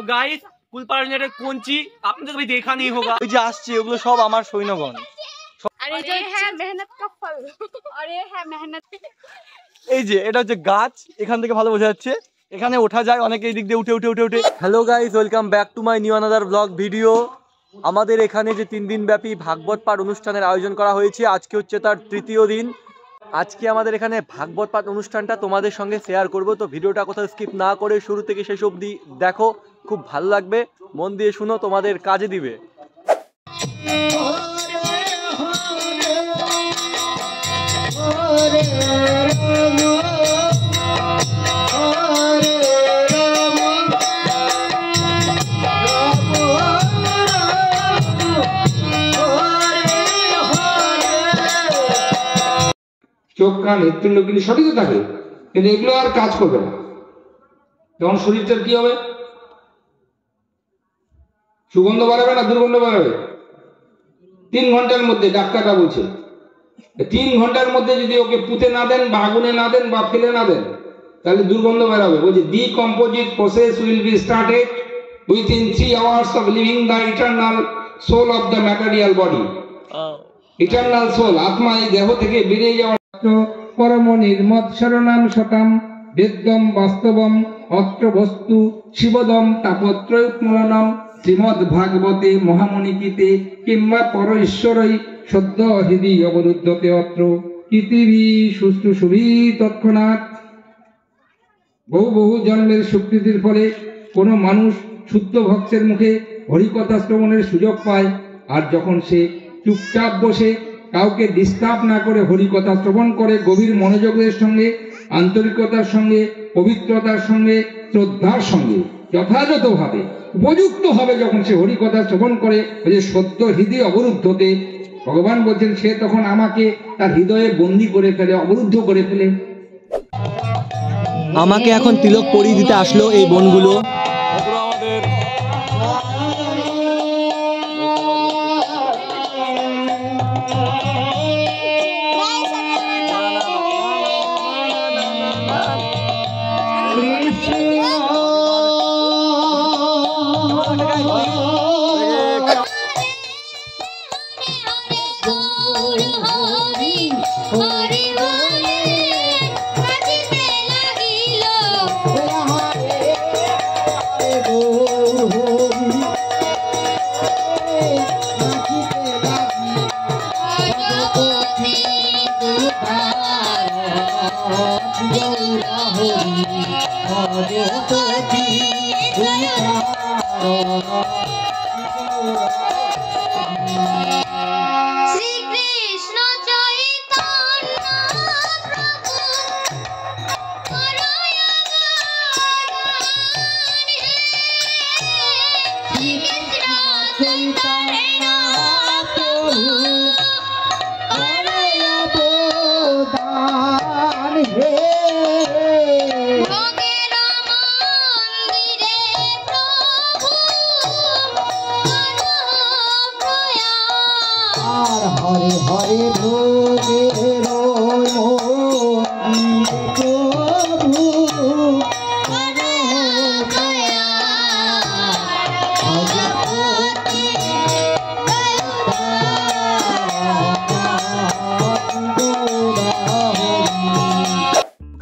Guys कुल partner कौनची आपने तो कभी देखा नहीं होगा ওই যে আসছে ওগুলো সব আমার সৈন্যগণ अरे जो है मेहनत का फल और ये है मेहनत এই যে এটা হচ্ছে গাছ এখান থেকে ভালো বোঝা যাচ্ছে এখানে ওঠা যায় অনেকে এই দিক দিয়ে উঠে উঠে উঠে উঠে hello guys welcome back to my new another blog video আমাদের এখানে যে 3 দিন ব্যাপী ভাগবত পাঠ অনুষ্ঠানের আয়োজন করা হয়েছে আজকে হচ্ছে তার তৃতীয় দিন আজকে আমাদের এখানে ভাগবত পাঠ অনুষ্ঠানটা তোমাদের সঙ্গে শেয়ার করব তো ভিডিওটা কোথাও স্কিপ না করে শুরু থেকে শেষ অবধি দেখো খুব ভালো লাগবে মন দিয়ে শুনো তোমাদের কাজে দিবে চোখ কান হৃৎপিণ্ড কিন্তু সঠিক থাকে কিন্তু এগুলো আর কাজ করবে না তখন শরীরটার কি হবে সুগন্ধ বাড়াবে না দুর্গন্ধ বাড়াবে 3 ঘন্টার মধ্যে ডাক্তাররা বলছে 3 ঘন্টার মধ্যে যদি ওকে পুঁতে না দেন বা আগুনে না দেন বা ফেলে না দেন তাহলে দুর্গন্ধ বেরোবে বলছে decomposition process will be started within 3 hours of leaving the eternal soul of the material body eternal soul আত্মা এই দেহ থেকে বেরিয়ে যাওয়া পরম নির্মদ শরণাম শতাম বেদ্যম বাস্তবম অত্র বস্তু শিবদম তাপত্রয়ুৎমলনম শ্রীমদ ভাগবতে মহামণিকিতে কিংবা পর ঈশ্বরই সদ্য হৃদি অবরুদ্ধতে অত্র পৃথিবী শুশ্রূষুভি তৎক্ষণাৎ বহু বহু জন্মের স্বীকৃতির ফলে কোনো মানুষ শুদ্ধ ভক্তের মুখে হরিকথা শ্রবণের সুযোগ পায় আর যখন সে চুপচাপ বসে কাউকে ডিস্টার্ব না করে হরিকথা শ্রবণ করে গভীর মনোযোগের সঙ্গে আন্তরিকতার সঙ্গে পবিত্রতার সঙ্গে শ্রদ্ধার সঙ্গে যথাযথভাবে উপযুক্ত হবে যখন সে হরিকথা শ্রবণ করে যে সদ্য হৃদয় অবরুদ্ধতে ভগবান বলছেন সে তখন আমাকে তার হৃদয়ে বন্দী করে ফেলে অবরুদ্ধ করে ফেলে আমাকে এখন তিলক পরিয়ে দিতে আসলো এই বোনগুলো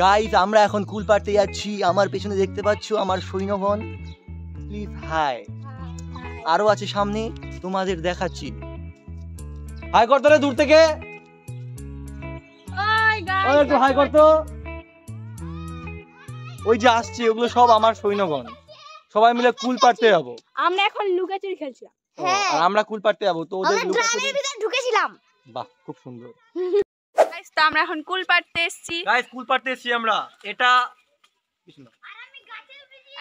গাইস আমরা এখন কুল পাড়তে যাচ্ছি আমার পেছনে দেখতে পাচ্ছো আমার সৈন্যগণ প্লিজ হাই আরো আছে সামনে তোমাদের দেখাচ্ছি হাই করতো রে দূর থেকে একটু হাই করতো ওই যে আসছে ওগুলো সব আমার সৈন্যগণ সবাই মিলে কুল পাড়তে যাবো আমরা এখন লুকাচুরি খেলছিলাম আর আমরা কুল পাড়তে যাবো তো ওদের ড্রামের ভিতর ঢুকেছিলাম বাহ খুব সুন্দর গাইস তো আমরা এখন কুল পাড়তে এসেছি গাইস কুল পাড়তে এসেছি আমরা এটা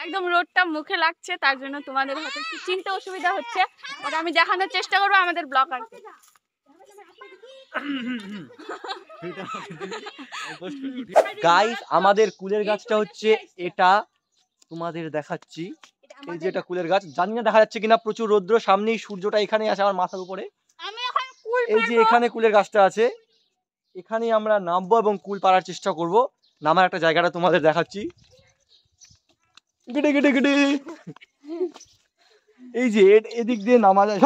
একদম রোডটা মুখে লাগছে তার জন্য তোমাদের হয়তো একটু চিনতে অসুবিধা হচ্ছে আর আমি দেখানোর চেষ্টা করব আমাদের ব্লগারকে গাইস আমাদের কুলের গাছটা হচ্ছে এটা তোমাদের দেখাচ্ছি এই যে এটা কুলের গাছ জানি না দেখা যাচ্ছে কিনা প্রচুর রৌদ্র সামনেই সূর্যটা এখানে আছে আমার মাথার উপরে এই যে এখানে কুলের গাছটা আছে এখানেই আমরা নামবো এবং কুল পাড়ার চেষ্টা করব নামার একটা জায়গাটা তোমাদের দেখাচ্ছি গিডে গিডে গিডে এই যে এদিক দিয়ে নামা যায়।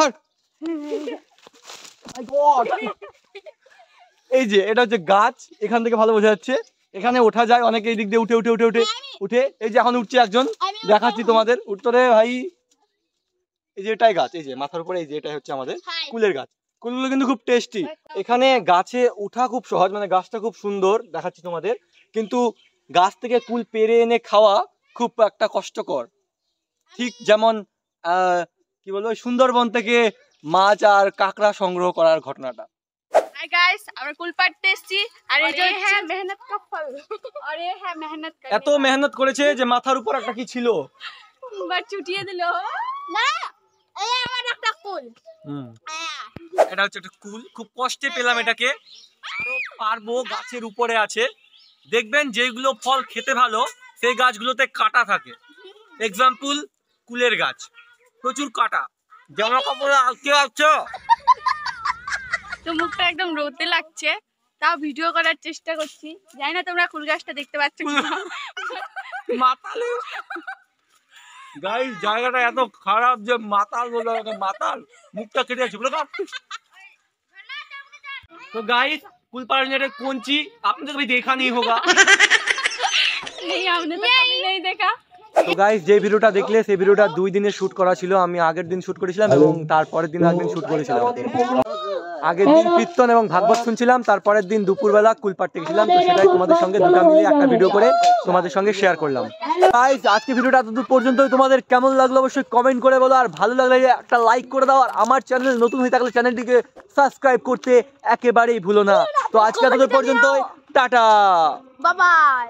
এই যে এটা হচ্ছে গাছ, এখান থেকে ভালো বোঝা যাচ্ছে। এখানে ওঠা যায় অনেকে, এই দিক দিয়ে উঠে উঠে উঠে উঠে উঠে। এই যে এখন উঠছে একজন, দেখাচ্ছি তোমাদের উত্তরে ভাই। এই যে এটাই গাছ, এই যে মাথার উপরে, এই যে এটাই হচ্ছে আমাদের কুলের গাছ। কুলগুলো কিন্তু খুব টেস্টি। এখানে গাছে উঠা খুব সহজ, মানে গাছটা খুব সুন্দর, দেখাচ্ছি তোমাদের। কিন্তু গাছ থেকে কুল পেরে এনে খাওয়া খুব একটা কষ্টকর। ঠিক যেমন কি বলবো, সুন্দরবন থেকে মাছ আর কাঁকড়া সংগ্রহ করার ঘটনাটা। हाय गाइस, আমরা কুল পাড়তে এসেছি আর এই যে হচ্ছে মেহনত কা ফল। আর এই হ্যাঁ মেহনত করে। এত মেহনত করেছে যে মাথার উপর একটা কি ছিল, বার চুটিয়ে দিল। না, এই আমার একটা কুল। এটা হচ্ছে একটা কুল, খুব কষ্টে পেলাম এটাকে। আরো পারবো, গাছের উপরে আছে। দেখবেন যেগুলো ফল খেতে ভালো সেই গাছগুলোতে কাঁটা থাকে। এক্সাম্পল কুলের গাছ, প্রচুর কাঁটা। জামা কাপড়ে আটকে আছে। তো মুখটা একদম রোদে লাগছে, তাও ভিডিও করার চেষ্টা করছি। জানি না তোমরা কুল গাছটা দেখতে পাচ্ছ কিনা। মাতালে গাইস, জায়গাটা এত খারাপ যে মাতাল বলে মাতাল, মুখটা কেটে যাচ্ছে পুরো। तो गाइस, कुल पाड़ने का कौंची आपने तो कभी देखा नहीं होगा। नहीं, हमने तो कभी नहीं देखा। তো গাইস, যে ভিডিওটা দেখলে সেই ভিডিওটা 2 দিনের শুট করা ছিল। আমি আগের দিন শুট করেছিলাম এবং তারপরের দিন একদিন শুট করেছিলাম। আগের দিন কীর্তন এবং ভাগবত শুনছিলাম, তারপরের দিন দুপুরবেলা কুল পাড়তে গেছিলাম। তো সেটাই তোমাদের সঙ্গে দুটো মিলিয়ে একটা ভিডিও করে তোমাদের সঙ্গে শেয়ার করলাম। গাইস, আজকে ভিডিওটা এতদূর পর্যন্তই। তোমাদের কেমন লাগলো অবশ্যই কমেন্ট করে বলো, আর ভালো লাগলে একটা লাইক করে দাও। আর আমার চ্যানেল নতুন হয়ে থাকলে চ্যানেলটিকে সাবস্ক্রাইব করতে একেবারেই ভুলো না। তো আজকে এতদূর পর্যন্তই, টাটা, বাই বাই।